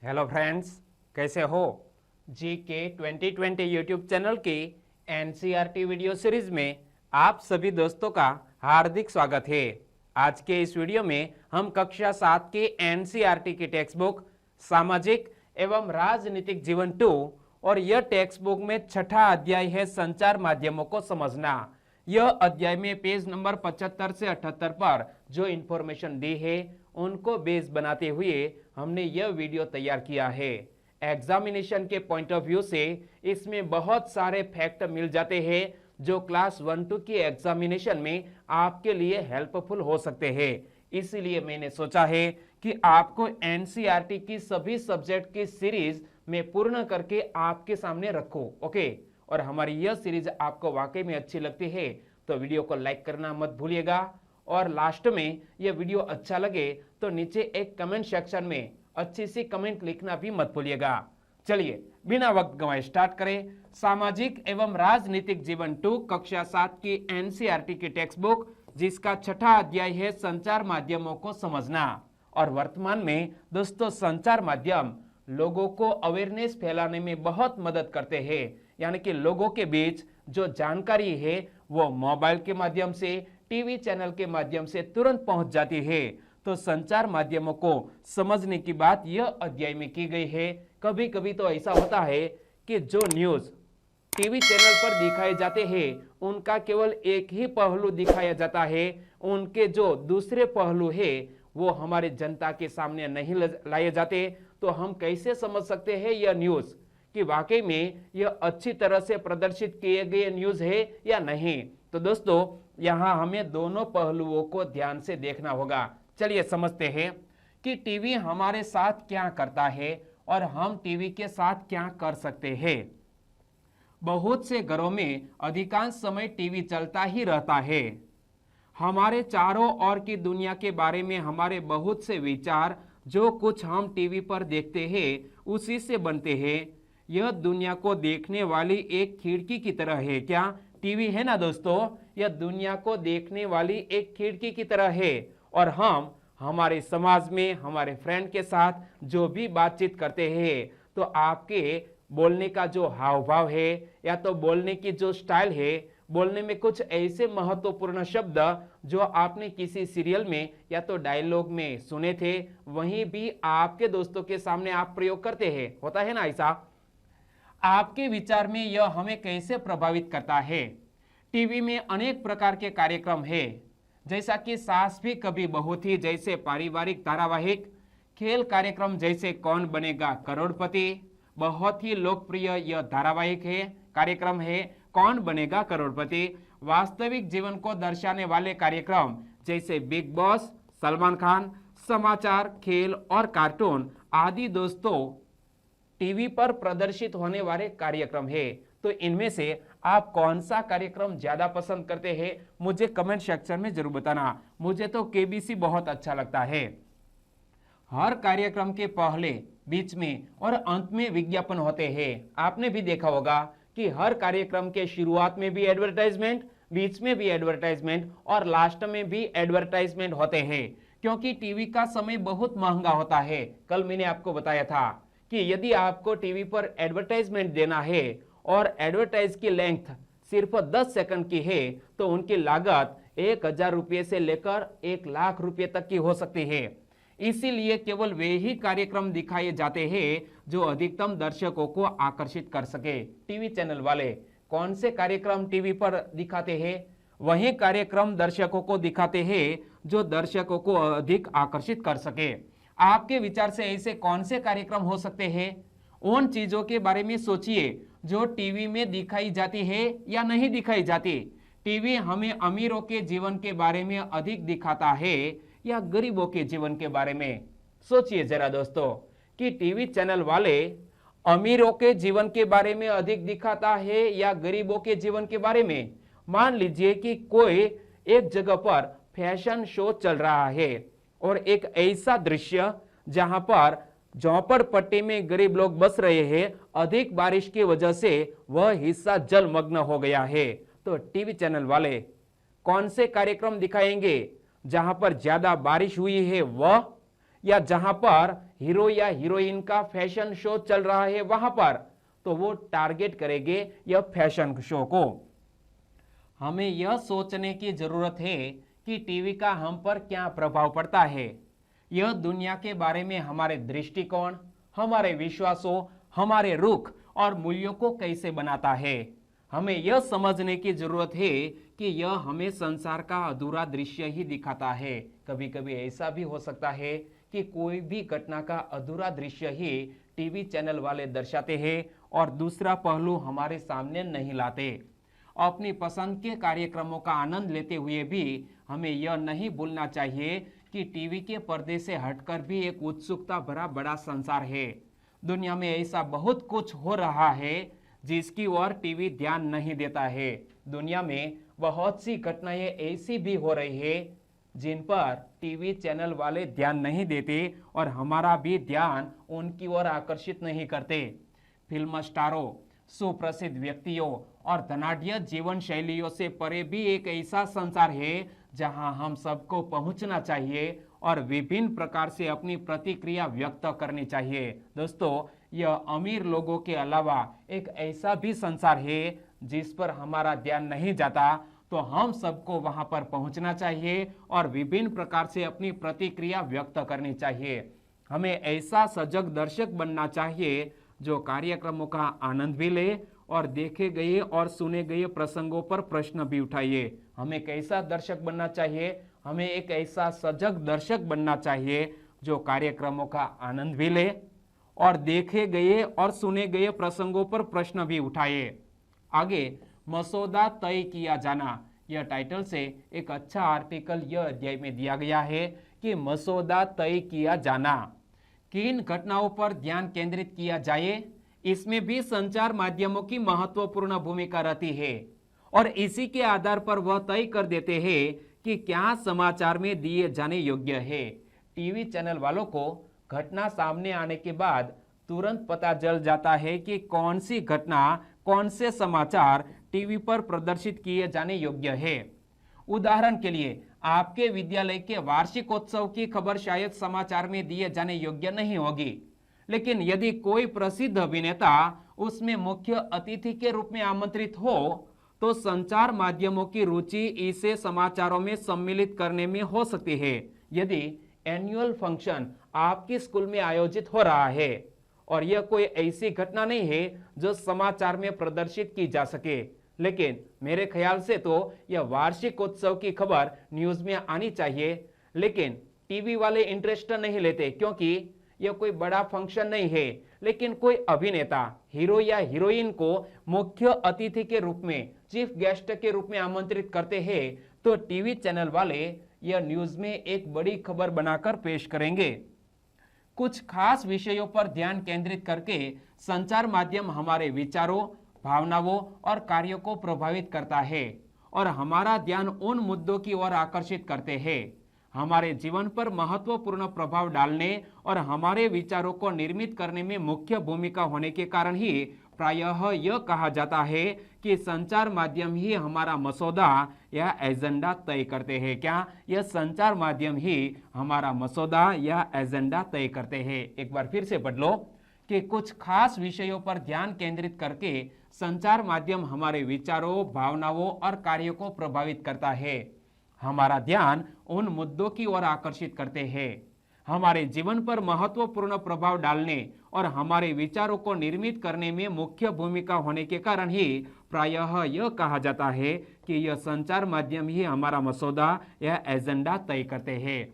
Hello friends, कैसे हो? जी के 2020 यूट्यूब चैनल की एनसीईआरटी वीडियो सीरीज में आप सभी दोस्तों का हार्दिक स्वागत है। आज के इस वीडियो में हम कक्षा 7 की एनसीईआरटी की टेक्स्ट बुक सामाजिक एवं राजनीतिक जीवन 2 और यह टेक्स्ट बुक में छठा अध्याय है संचार माध्यमों को समझना। यह अध्याय में पेज नंबर 75 से 78 पर जो इंफॉर्मेशन दी है उनको बेस बनाते हुए हमने यह वीडियो तैयार किया है। एग्जामिनेशन के पॉइंट ऑफ व्यू से इसमें बहुत सारे फैक्ट मिल जाते हैं जो क्लास 1-2 की एग्जामिनेशन में आपके लिए हेल्पफुल हो सकते हैं। इसीलिए मैंने सोचा है कि आपको एनसीईआरटी की सभी सब्जेक्ट की सीरीज में पूर्ण करके आपके सामने रखो। ओके, और हमारी यह सीरीज आपको वाकई में अच्छी लगती है तो वीडियो को लाइक करना मत भूलिएगा, और लास्ट में यह वीडियो अच्छा लगे तो नीचे एक कमेंट सेक्शन में अच्छी सी कमेंट लिखना भी मत भूलिएगा। चलिए बिना वक्त गंवाए स्टार्ट करें। सामाजिक एवं राजनीतिक जीवन 2 कक्षा 7 की एनसीईआरटी की टेक्स्ट बुक जिसका छठा अध्याय है संचार माध्यमों को समझना। और वर्तमान में दोस्तों संचार माध्यम लोगों को अवेयरनेस फैलाने में बहुत मदद करते हैं, यानी कि लोगों के बीच जो जानकारी है वो मोबाइल के माध्यम से, टीवी चैनल के माध्यम से तुरंत पहुंच जाती है। तो संचार माध्यमों को समझने की बात यह अध्याय में की गई है। कभी कभी तो ऐसा होता है कि जो न्यूज टीवी चैनल पर दिखाए जाते हैं उनका केवल एक ही पहलू दिखाया जाता है, उनके जो दूसरे पहलू है वो हमारे जनता के सामने नहीं लाए जाते। तो हम कैसे समझ सकते हैं यह न्यूज कि वाकई में यह अच्छी तरह से प्रदर्शित किए गए न्यूज है या नहीं? तो दोस्तों यहां हमें दोनों पहलुओं को ध्यान से देखना होगा। चलिए समझते हैं कि टीवी हमारे साथ क्या करता है और हम टीवी के साथ क्या कर सकते हैं। बहुत से घरों में अधिकांश समय टीवी चलता ही रहता है। हमारे चारों ओर की दुनिया के बारे में हमारे बहुत से विचार जो कुछ हम टीवी पर देखते हैं उसी से बनते हैं। यह दुनिया को देखने वाली एक खिड़की की तरह है। क्या टीवी है ना दोस्तों, यह दुनिया को देखने वाली एक खिड़की की तरह है, और हम हमारे समाज में हमारे फ्रेंड के साथ जो भी बातचीत करते हैं तो आपके बोलने का जो हाव भाव है या तो बोलने की जो स्टाइल है, बोलने में कुछ ऐसे महत्वपूर्ण शब्द जो आपने किसी सीरियल में या तो डायलॉग में सुने थे वहीं भी आपके दोस्तों के सामने आप प्रयोग करते हैं। होता है ना ऐसा? आपके विचार में यह हमें कैसे प्रभावित करता है? टीवी में अनेक प्रकार के कार्यक्रम है, जैसा कि सास भी कभी बहू थी जैसे पारिवारिक धारावाहिक, खेल कार्यक्रम जैसे कौन बनेगा करोड़पति, बहुत ही लोकप्रिय यह धारावाहिक है, कार्यक्रम है कौन बनेगा करोड़पति, वास्तविक जीवन को दर्शाने वाले कार्यक्रम जैसे बिग बॉस, सलमान खान, समाचार, खेल और कार्टून आदि दोस्तों टीवी पर प्रदर्शित होने वाले कार्यक्रम है। तो इनमें से आप कौन सा कार्यक्रम ज्यादा पसंद करते हैं मुझे कमेंट सेक्शन में जरूर बताना। मुझे तो केबीसी बहुत अच्छा लगता है। हर कार्यक्रम के पहले, बीच में और अंत में विज्ञापन होते हैं। आपने भी देखा होगा कि हर कार्यक्रम के शुरुआत में भी एडवर्टाइजमेंट, बीच में भी एडवर्टाइजमेंट और लास्ट में भी एडवर्टाइजमेंट होते हैं, क्योंकि टीवी का समय बहुत महंगा होता है। कल मैंने आपको बताया था कि यदि आपको टीवी पर एडवर्टाइजमेंट देना है और एडवर्टाइज की लेंथ सिर्फ 10 सेकंड की है तो उनकी लागत 1000 रुपये से लेकर 1 लाख रुपये तक की हो सकती है। इसीलिए केवल वे ही कार्यक्रम दिखाए जाते हैं जो अधिकतम दर्शकों को आकर्षित कर सके। टीवी चैनल वाले कौन से कार्यक्रम टीवी पर दिखाते हैं? वही कार्यक्रम दर्शकों को दिखाते हैं जो दर्शकों को अधिक आकर्षित कर सके। आपके विचार से ऐसे कौन से कार्यक्रम हो सकते हैं? उन चीजों के बारे में सोचिए जो टीवी में दिखाई जाती है या नहीं दिखाई जाती। टीवी हमें अमीरों के जीवन के बारे में अधिक दिखाता है या गरीबों के जीवन के बारे में? सोचिए जरा दोस्तों कि टीवी चैनल वाले अमीरों के जीवन के बारे में अधिक दिखाता है या गरीबों के जीवन के बारे में? मान लीजिए कि कोई एक जगह पर फैशन शो चल रहा है और एक ऐसा दृश्य जहां पर झोपड़पट्टी में गरीब लोग बस रहे हैं, अधिक बारिश की वजह से वह हिस्सा जलमग्न हो गया है, तो टीवी चैनल वाले कौन से कार्यक्रम दिखाएंगे? जहां पर ज्यादा बारिश हुई है वह, या जहां पर हीरो या हीरोइन का फैशन शो चल रहा है वहां पर, तो वो टारगेट करेंगे यह फैशन शो को। हमें यह सोचने की जरूरत है कि टीवी का हम पर क्या प्रभाव पड़ता है। यह दुनिया के बारे में हमारे दृष्टिकोण, हमारे विश्वासों, हमारे रुख और मूल्यों को कैसे बनाता है। हमें यह समझने की जरूरत है कि यह हमें संसार का अधूरा दृश्य ही दिखाता है। कभी कभी ऐसा भी हो सकता है कि कोई भी घटना का अधूरा दृश्य ही टीवी चैनल वाले दर्शाते हैं और दूसरा पहलू हमारे सामने नहीं लाते। अपनी पसंद के कार्यक्रमों का आनंद लेते हुए भी हमें यह नहीं भूलना चाहिए कि टीवी के पर्दे से हटकर भी एक उत्सुकता भरा बड़ा संसार है। दुनिया में ऐसा बहुत कुछ हो रहा है जिसकी ओर टीवी ध्यान नहीं देता है। दुनिया में बहुत सी घटनाएं ऐसी भी हो रही है जिन पर टीवी चैनल वाले ध्यान नहीं देते और हमारा भी ध्यान उनकी ओर आकर्षित नहीं करते। फिल्म स्टारों, सुप्रसिद्ध व्यक्तियों और धनाढ्य जीवन शैलियों से परे भी एक ऐसा संसार है जहां हम सबको पहुंचना चाहिए और विभिन्न प्रकार से अपनी प्रतिक्रिया व्यक्त करनी चाहिए। दोस्तों, यह अमीर लोगों के अलावा एक ऐसा भी संसार है जिस पर हमारा ध्यान नहीं जाता, तो हम सबको वहां पर पहुंचना चाहिए और विभिन्न प्रकार से अपनी प्रतिक्रिया व्यक्त करनी चाहिए। हमें ऐसा सजग दर्शक बनना चाहिए जो कार्यक्रमों का आनंद भी ले और देखे गए और सुने गए प्रसंगों पर प्रश्न भी उठाइए। हमें कैसा दर्शक बनना चाहिए? हमें एक ऐसा सजग दर्शक बनना चाहिए जो कार्यक्रमों का आनंद भी ले और देखे गए और सुने गए प्रसंगों पर प्रश्न भी उठाए। आगे मसौदा तय किया जाना, यह टाइटल से एक अच्छा आर्टिकल यह अध्याय में दिया गया है कि मसौदा तय किया जाना, किन घटनाओं पर ध्यान केंद्रित किया जाए, इसमें भी संचार माध्यमों की महत्वपूर्ण भूमिका रहती है और इसी के आधार पर वह तय कर देते हैं कि क्या समाचार में दिए जाने योग्य है। टीवी चैनल वालों को घटना सामने आने के बाद तुरंत पता चल जाता है कि कौन सी घटना, कौन से समाचार टीवी पर प्रदर्शित किए जाने योग्य है। उदाहरण के लिए, आपके विद्यालय के वार्षिकोत्सव की खबर शायद समाचार में दिए जाने योग्य नहीं होगी, लेकिन यदि कोई प्रसिद्ध अभिनेता उसमें मुख्य अतिथि के रूप में आमंत्रित हो तो संचार माध्यमों की रुचि इसे समाचारों में सम्मिलित करने में हो सकती है। यदि एनुअल फंक्शन आपके स्कूल में आयोजित हो रहा है और यह कोई ऐसी घटना नहीं है जो समाचार में प्रदर्शित की जा सके, लेकिन मेरे ख्याल से तो यह वार्षिकोत्सव की खबर न्यूज में आनी चाहिए, लेकिन टीवी वाले इंटरेस्ट नहीं लेते क्योंकि यह कोई बड़ा फंक्शन नहीं है। लेकिन कोई अभिनेता हीरो या हीरोइन को मुख्य अतिथि के रूप में, चीफ गेस्ट के रूप में आमंत्रित करते हैं तो टीवी चैनल वाले यह न्यूज में एक बड़ी खबर बनाकर पेश करेंगे। कुछ खास विषयों पर ध्यान केंद्रित करके संचार माध्यम हमारे विचारों, भावनाओं और कार्यों को प्रभावित करता है और हमारा ध्यान उन मुद्दों की ओर आकर्षित करते हैं। हमारे जीवन पर महत्वपूर्ण प्रभाव डालने और हमारे विचारों को निर्मित करने में मुख्य भूमिका होने के कारण ही प्रायः यह कहा जाता है कि संचार माध्यम ही हमारा मसौदा या एजेंडा तय करते हैं। क्या यह संचार माध्यम ही हमारा मसौदा या एजेंडा तय करते हैं? एक बार फिर से पढ़ लो कि कुछ खास विषयों पर ध्यान केंद्रित करके संचार माध्यम हमारे विचारों, भावनाओं और कार्यों को प्रभावित करता है। हमारा ध्यान उन मुद्दों की ओर आकर्षित करते हैं। हमारे जीवन पर महत्वपूर्ण प्रभाव डालने और हमारे विचारों को निर्मित करने में मुख्य भूमिका होने के कारण ही प्रायः यह कहा जाता है कि यह संचार माध्यम ही हमारा मसौदा या एजेंडा तय करते हैं।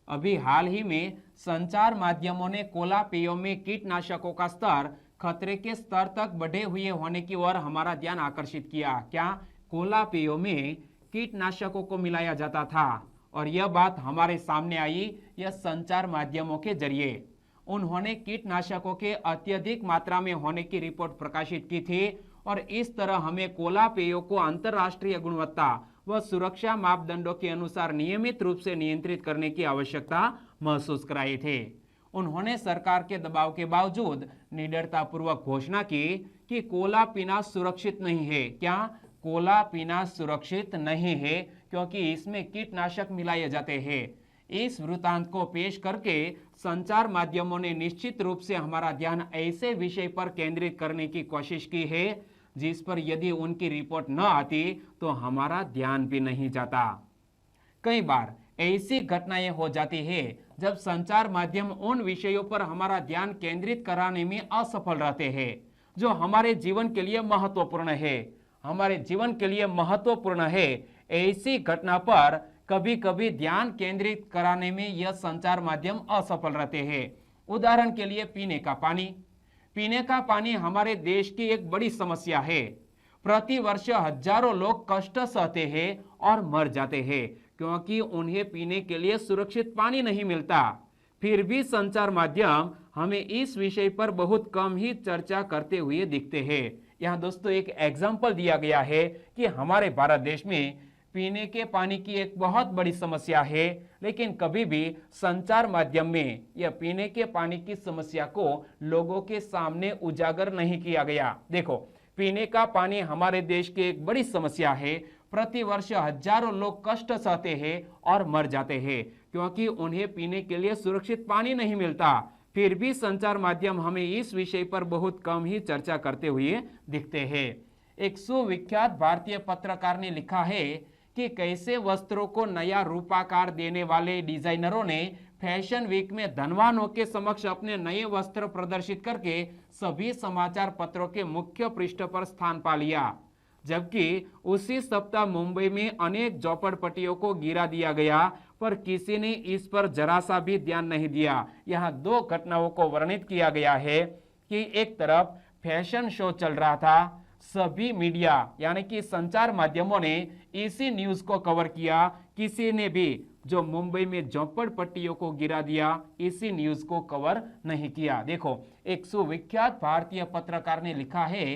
अभी हाल ही में संचार माध्यमों ने कोला पेयों में कीटनाशकों का स्तर खतरे के स्तर तक बढ़े हुए होने की ओर हमारा ध्यान आकर्षित किया। क्या कोला पेयों में कीटनाशकों को मिलाया जाता था? और यह बात हमारे सामने आई यह संचार माध्यमों के जरिए। उन्होंने कीटनाशकों के अत्यधिक मात्रा में होने की रिपोर्ट प्रकाशित की थी और इस तरह हमें कोला पेयों को अंतर्राष्ट्रीय गुणवत्ता व सुरक्षा मापदंडों के अनुसार नियमित रूप से नियंत्रित करने की आवश्यकता महसूस कराई थी। उन्होंने सरकार के दबाव के बावजूद निडरतापूर्वक घोषणा की कि कोला पीना सुरक्षित नहीं है। क्या कोला पीना सुरक्षित नहीं है क्योंकि इसमें कीटनाशक मिलाए जाते हैं। इस वृत्तांत को पेश करके संचार माध्यमों ने निश्चित रूप से हमारा ध्यान ऐसे विषय पर केंद्रित करने की कोशिश की है जिस पर यदि उनकी रिपोर्ट न आती तो हमारा ध्यान भी नहीं जाता। कई बार ऐसी घटनाएं हो जाती है जब संचार माध्यम उन विषयों पर हमारा ध्यान केंद्रित कराने में असफल रहते हैं जो हमारे जीवन के लिए महत्वपूर्ण है। हमारे जीवन के लिए महत्वपूर्ण है, ऐसी घटना पर कभी कभी ध्यान केंद्रित कराने में यह संचार माध्यम असफल रहते हैं। उदाहरण के लिए पीने का पानी हमारे देश की एक बड़ी समस्या है। प्रति वर्ष हजारों लोग कष्ट सहते हैं और मर जाते हैं क्योंकि उन्हें पीने के लिए सुरक्षित पानी नहीं मिलता। फिर भी संचार माध्यम हमें इस विषय पर बहुत कम ही चर्चा करते हुए दिखते हैं। यहाँ दोस्तों एक एग्जाम्पल दिया गया है कि हमारे भारत देश में पीने के पानी की एक बहुत बड़ी समस्या है, लेकिन कभी भी संचार माध्यम में यह पीने के पानी की समस्या को लोगों के सामने उजागर नहीं किया गया। देखो, पीने का पानी हमारे देश की एक बड़ी समस्या है। प्रति वर्ष हजारों लोग कष्ट सहते हैं और मर जाते हैं क्योंकि उन्हें पीने के लिए सुरक्षित पानी नहीं मिलता। फिर भी संचार माध्यम हमें इस विषय पर बहुत कम ही चर्चा करते हुए दिखते हैं। एक सुविख्यात भारतीय पत्रकार ने लिखा है कि कैसे वस्त्रों को नया रूपाकार देने वाले डिजाइनरों ने फैशन वीक में धनवानों के समक्ष अपने नए वस्त्र प्रदर्शित करके सभी समाचार पत्रों के मुख्य पृष्ठ पर स्थान पा लिया, जबकि उसी सप्ताह मुंबई में अनेक झोपड़पट्टियों को गिरा दिया गया, पर किसी ने इस पर जरा सा भी ध्यान नहीं दिया। यहाँ दो घटनाओं को वर्णित किया गया है कि एक तरफ फैशन शो चल रहा था, सभी मीडिया यानी कि संचार माध्यमों ने इसी न्यूज को कवर किया, किसी ने भी जो मुंबई में झोपड़पट्टियों को गिरा दिया इसी न्यूज को कवर नहीं किया। देखो, एक सुविख्यात भारतीय पत्रकार ने लिखा है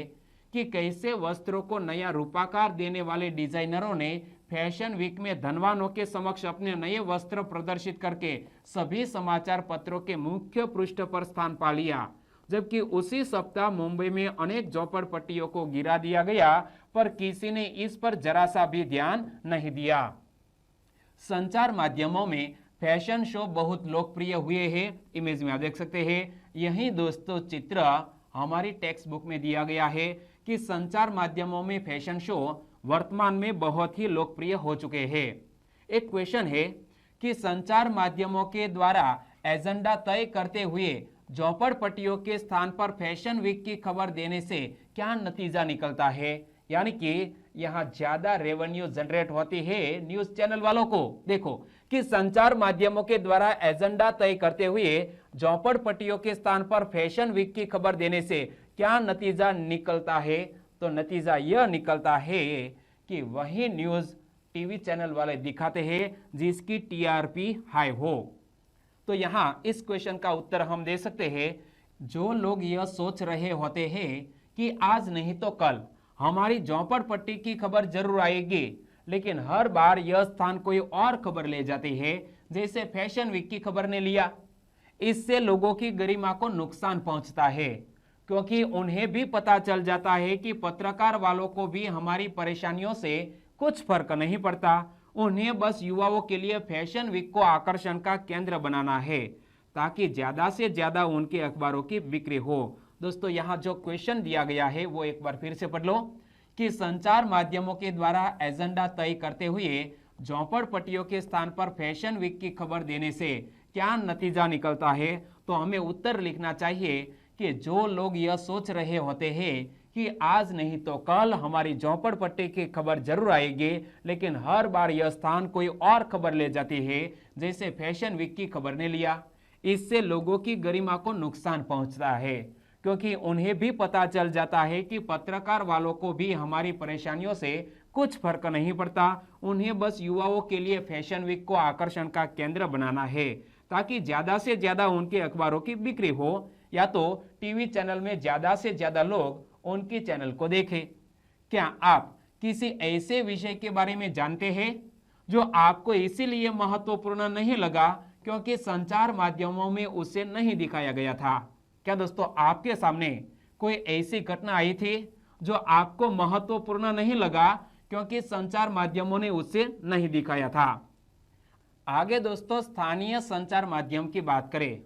कि कैसे वस्त्रों को नया रूपाकार देने वाले डिजाइनरों ने फैशन वीक में धनवानों के समक्ष अपने नए वस्त्र प्रदर्शित करके सभी समाचार पत्रों के मुख्य पृष्ठ पर स्थान पा लिया, जबकि उसी सप्ताह मुंबई में अनेक झोपड़पट्टियों को गिरा दिया गया, पर किसी ने इस पर जरा सा भी ध्यान नहीं दिया। संचार माध्यमों में फैशन शो बहुत लोकप्रिय हुए हैं। इमेज में आप देख सकते हैं। यही दोस्तों चित्र हमारी टेक्स्ट बुक में दिया गया है कि संचार माध्यमों में फैशन शो वर्तमान में बहुत ही लोकप्रिय हो चुके हैं। एक क्वेश्चन है कि संचार माध्यमों के द्वारा एजेंडा तय करते हुए झोपड़पट्टियों के स्थान पर फैशन वीक की खबर देने से क्या नतीजा निकलता है, यानी कि यहाँ ज्यादा रेवेन्यू जनरेट होती है न्यूज चैनल वालों को। देखो कि संचार माध्यमों के द्वारा एजेंडा तय करते हुए झोपड़पट्टियों के स्थान पर फैशन वीक की खबर देने से क्या नतीजा निकलता है, तो नतीजा यह निकलता है कि वही न्यूज टीवी चैनल वाले दिखाते हैं जिसकी टीआरपी हाई हो। तो यहाँ इस क्वेश्चन का उत्तर हम दे सकते हैं, जो लोग यह सोच रहे होते हैं कि आज नहीं तो कल हमारी झोपड़पट्टी की खबर जरूर आएगी, लेकिन हर बार यह स्थान कोई और खबर ले जाती है, जैसे फैशन वीक की खबर ने लिया। इससे लोगों की गरिमा को नुकसान पहुंचता है, क्योंकि उन्हें भी पता चल जाता है कि पत्रकार वालों को भी हमारी परेशानियों से कुछ फर्क नहीं पड़ता। उन्हें बस युवाओं के लिए फैशन वीक को आकर्षण का केंद्र बनाना है ताकि ज्यादा से ज्यादा उनके अखबारों की बिक्री हो। दोस्तों, यहाँ जो क्वेश्चन दिया गया है वो एक बार फिर से पढ़ लो कि संचार माध्यमों के द्वारा एजेंडा तय करते हुए झोपड़पट्टियों के स्थान पर फैशन वीक की खबर देने से क्या नतीजा निकलता है, तो हमें उत्तर लिखना चाहिए कि जो लोग यह सोच रहे होते हैं कि आज नहीं तो कल हमारी झोपड़पट्टी की खबर जरूर आएगी, लेकिन हर बार यह स्थान कोई और खबर ले जाती है, जैसे फैशन वीक की खबर ने लिया। इससे लोगों की गरिमा को नुकसान पहुंचता है, क्योंकि उन्हें भी पता चल जाता है कि पत्रकार वालों को भी हमारी परेशानियों से कुछ फर्क नहीं पड़ता। उन्हें बस युवाओं के लिए फैशन वीक को आकर्षण का केंद्र बनाना है ताकि ज्यादा से ज्यादा उनके अखबारों की बिक्री हो, या तो टीवी चैनल में ज्यादा से ज्यादा लोग उनके चैनल को देखें। क्या आप किसी ऐसे विषय के बारे में जानते हैं जो आपको इसीलिए महत्वपूर्ण नहीं लगा क्योंकि संचार माध्यमों में उसे नहीं दिखाया गया था? क्या दोस्तों आपके सामने कोई ऐसी घटना आई थी जो आपको महत्वपूर्ण नहीं लगा क्योंकि संचार माध्यमों ने उसे नहीं दिखाया था? आगे दोस्तों स्थानीय संचार माध्यम की बात करें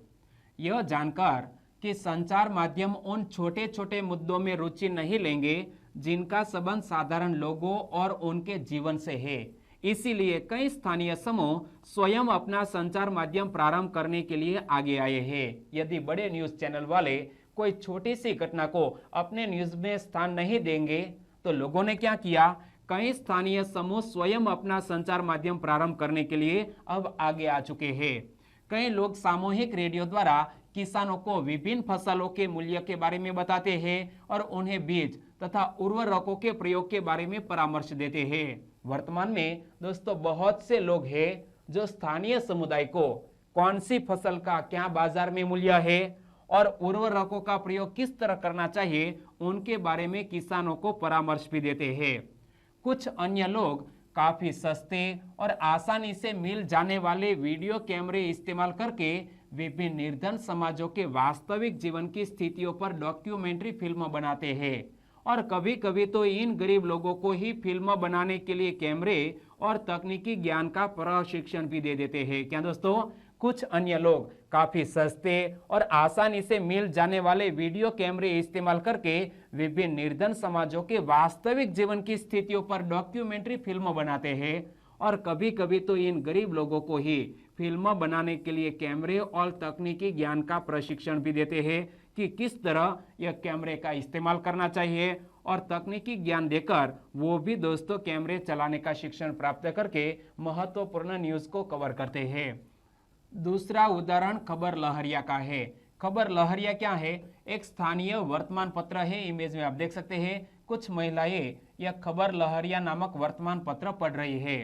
यह जानकर कि संचार माध्यम उन छोटे छोटे मुद्दों में रुचि नहीं लेंगे जिनका संबंध साधारण लोगों और उनके जीवन से है। इसीलिए कई स्थानीय समूह स्वयं अपना संचार माध्यम प्रारंभ करने के लिए आगे आए हैं। यदि बड़े न्यूज चैनल वाले कोई छोटी सी घटना को अपने न्यूज में स्थान नहीं देंगे तो लोगों ने क्या किया, कई स्थानीय समूह स्वयं अपना संचार माध्यम प्रारंभ करने के लिए अब आगे आ चुके हैं। कई लोग सामूहिक रेडियो द्वारा किसानों को विभिन्न फसलों के मूल्य के बारे में बताते हैं और उन्हें बीज तथा उर्वरकों के प्रयोग के बारे में परामर्श देते हैं। वर्तमान में दोस्तों बहुत से लोग हैं जो स्थानीय समुदाय को कौन सी फसल का क्या बाजार में मूल्य है और उर्वरकों का प्रयोग किस तरह करना चाहिए उनके बारे में किसानों को परामर्श भी देते हैं। कुछ अन्य लोग काफी सस्ते और आसानी से मिल जाने वाले वीडियो कैमरे इस्तेमाल करके विभिन्न निर्धन समाजों के वास्तविक जीवन की स्थितियों पर डॉक्यूमेंट्री फिल्म बनाते हैं और कभी कभी तो इन गरीब लोगों को ही फिल्म बनाने के लिए कैमरे और तकनीकी ज्ञान का प्रशिक्षण भी दे देते हैं। क्या दोस्तों, कुछ अन्य लोग काफी सस्ते और आसानी से मिल जाने वाले वीडियो कैमरे इस्तेमाल करके विभिन्न निर्धन समाजों के वास्तविक जीवन की स्थितियों पर डॉक्यूमेंट्री फिल्म बनाते हैं और कभी कभी तो इन गरीब लोगों को ही फिल्म बनाने के लिए कैमरे और तकनीकी ज्ञान का प्रशिक्षण भी देते हैं कि किस तरह यह कैमरे का इस्तेमाल करना चाहिए और तकनीकी ज्ञान देकर वो भी दोस्तों कैमरे चलाने का शिक्षण प्राप्त करके महत्वपूर्ण न्यूज को कवर करते हैं। दूसरा उदाहरण खबर लहरिया का है। खबर लहरिया क्या है? एक स्थानीय वर्तमान पत्र है। इमेज में आप देख सकते हैं कुछ महिलाएं यह खबर लहरिया नामक वर्तमान पत्र पढ़ रही है।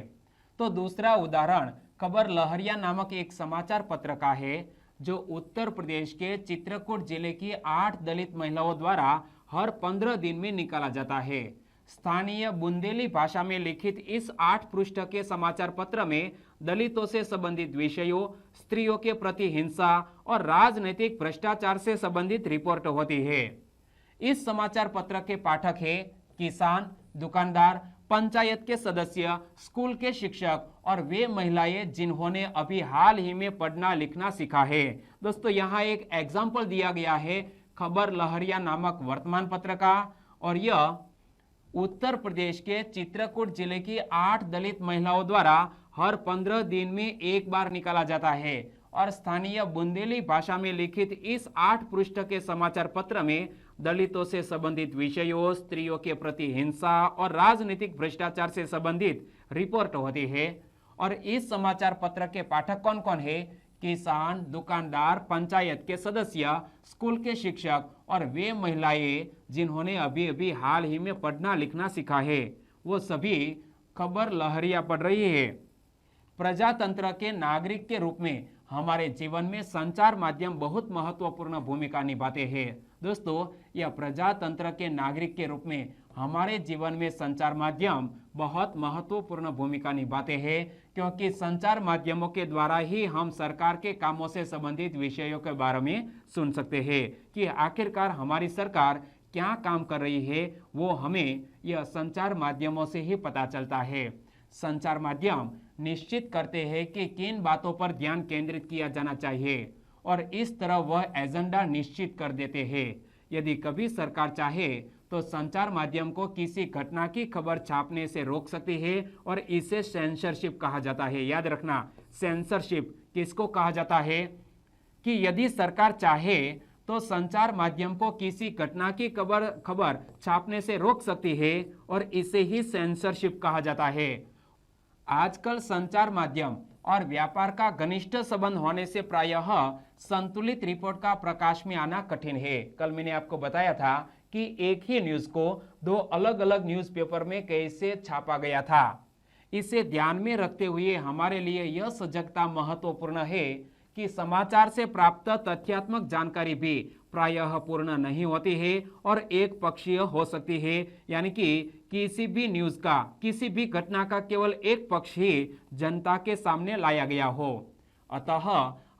तो दूसरा उदाहरण खबर लहरिया नामक एक समाचार पत्र का है जो उत्तर प्रदेश के चित्रकूट जिले की 8 दलित महिलाओं द्वारा हर 15 दिन में निकाला जाता है। स्थानीय बुंदेली भाषा में लिखित इस 8 पृष्ठ के समाचार पत्र में दलितों से संबंधित विषयों, स्त्रियों के प्रति हिंसा और राजनीतिक भ्रष्टाचार से संबंधित रिपोर्ट होती है। इस समाचार पत्र के पाठक है किसान, दुकानदार, पंचायत के सदस्य, स्कूल के शिक्षक और वे महिलाएं जिन्होंने अभी हाल ही में पढ़ना लिखना सीखा है। दोस्तों यहाँ एक एग्जाम्पल दिया गया है खबर लहरिया नामक वर्तमान पत्र का और यह उत्तर प्रदेश के चित्रकूट जिले की 8 दलित महिलाओं द्वारा हर 15 दिन में एक बार निकाला जाता है और स्थानीय बुंदेली भाषा में लिखित इस 8 पृष्ठ के समाचार पत्र में दलितों से संबंधित विषयों, स्त्रियों के प्रति हिंसा और राजनीतिक भ्रष्टाचार से संबंधित रिपोर्ट होती है। और इस समाचार पत्र के पाठक कौन कौन है? किसान, दुकानदार, पंचायत के सदस्य, स्कूल के शिक्षक और वे महिलाएं जिन्होंने अभी अभी हाल ही में पढ़ना लिखना सीखा है, वो सभी खबर लहरिया पढ़ रही है। प्रजातंत्र के नागरिक के रूप में हमारे जीवन में संचार माध्यम बहुत महत्वपूर्ण भूमिका निभाते हैं। दोस्तों यह प्रजातंत्र के नागरिक के रूप में हमारे जीवन में संचार माध्यम बहुत महत्वपूर्ण भूमिका निभाते हैं क्योंकि संचार माध्यमों के द्वारा ही हम सरकार के कामों से संबंधित विषयों के बारे में सुन सकते हैं कि आखिरकार हमारी सरकार क्या काम कर रही है, वो हमें यह संचार माध्यमों से ही पता चलता है। संचार माध्यम निश्चित करते हैं कि किन बातों पर ध्यान केंद्रित किया जाना चाहिए और इस तरह वह एजेंडा निश्चित कर देते हैं। यदि कभी सरकार चाहे तो संचार माध्यम को किसी घटना की खबर छापने से रोक सकती है और इसे सेंसरशिप कहा जाता है। याद रखना, सेंसरशिप किसको कहा जाता है कि यदि सरकार चाहे तो संचार माध्यम को किसी घटना की खबर छापने से रोक सकती है और इसे ही सेंसरशिप कहा जाता है। आजकल संचार माध्यम और व्यापार का घनिष्ठ संबंध होने से प्रायः संतुलित रिपोर्ट का प्रकाश में आना कठिन है। कल मैंने आपको बताया था कि एक ही न्यूज को 2 अलग अलग न्यूज़पेपर में कैसे छापा गया था। इसे ध्यान में रखते हुए हमारे लिए यह सजगता महत्वपूर्ण है कि समाचार से प्राप्त तथ्यात्मक जानकारी भी प्रायः पूर्ण नहीं होती है और एक पक्षीय हो सकती है, यानी कि किसी भी न्यूज का, किसी भी घटना का केवल एक पक्ष ही जनता के सामने लाया गया हो। अतः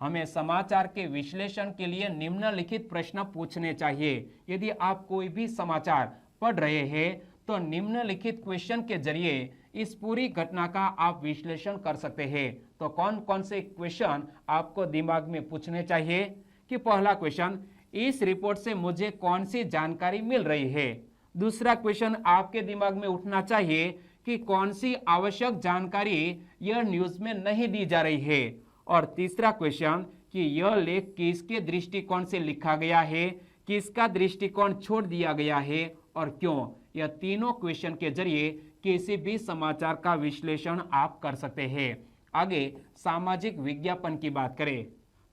हमें समाचार के विश्लेषण के लिए निम्नलिखित प्रश्न पूछने चाहिए। यदि आप कोई भी समाचार पढ़ रहे हैं तो निम्नलिखित क्वेश्चन के जरिए इस पूरी घटना का आप विश्लेषण कर सकते हैं। तो कौन कौन से क्वेश्चन आपको दिमाग में पूछने चाहिए कि पहला क्वेश्चन, इस रिपोर्ट से मुझे कौन सी जानकारी मिल रही है। दूसरा क्वेश्चन आपके दिमाग में उठना चाहिए कि कौन सी आवश्यक जानकारी यह न्यूज में नहीं दी जा रही है। और तीसरा क्वेश्चन कि यह लेख किसके दृष्टिकोण से लिखा गया है, किसका दृष्टिकोण छोड़ दिया गया है और क्यों। यह तीनों क्वेश्चन के जरिए किसी भी समाचार का विश्लेषण आप कर सकते हैं। आगे सामाजिक विज्ञापन की बात करें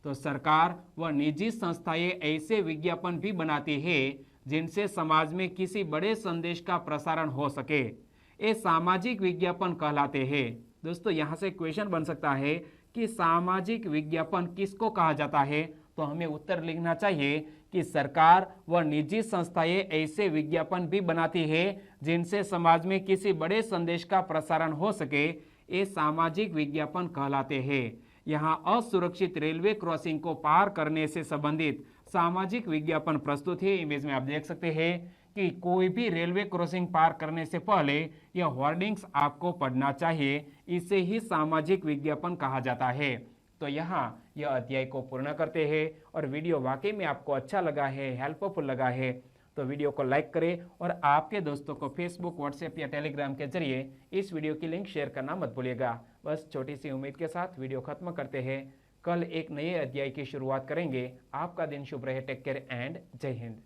तो सरकार व निजी संस्थाएं ऐसे विज्ञापन भी बनाती है जिनसे समाज में किसी बड़े संदेश का प्रसारण हो सके। ये सामाजिक विज्ञापन कहलाते हैं। दोस्तों यहाँ से क्वेश्चन बन सकता है कि सामाजिक विज्ञापन किसको कहा जाता है, तो हमें उत्तर लिखना चाहिए कि सरकार व निजी संस्थाएं ऐसे विज्ञापन भी बनाती है जिनसे समाज में किसी बड़े संदेश का प्रसारण हो सके। ये सामाजिक विज्ञापन कहलाते हैं। यहाँ असुरक्षित रेलवे क्रॉसिंग को पार करने से संबंधित सामाजिक विज्ञापन प्रस्तुत है। इमेज में आप देख सकते हैं कि कोई भी रेलवे क्रॉसिंग पार करने से पहले यह होर्डिंग्स आपको पढ़ना चाहिए, इसे ही सामाजिक विज्ञापन कहा जाता है। तो यहाँ यह अध्याय को पूर्ण करते हैं और वीडियो वाकई में आपको अच्छा लगा है, हेल्पफुल लगा है तो वीडियो को लाइक करें और आपके दोस्तों को फेसबुक, व्हाट्सएप या टेलीग्राम के जरिए इस वीडियो की लिंक शेयर करना मत भूलिएगा। बस छोटी सी उम्मीद के साथ वीडियो खत्म करते हैं। कल एक नए अध्याय की शुरुआत करेंगे। आपका दिन शुभ रहे। टेक केयर एंड जय हिंद।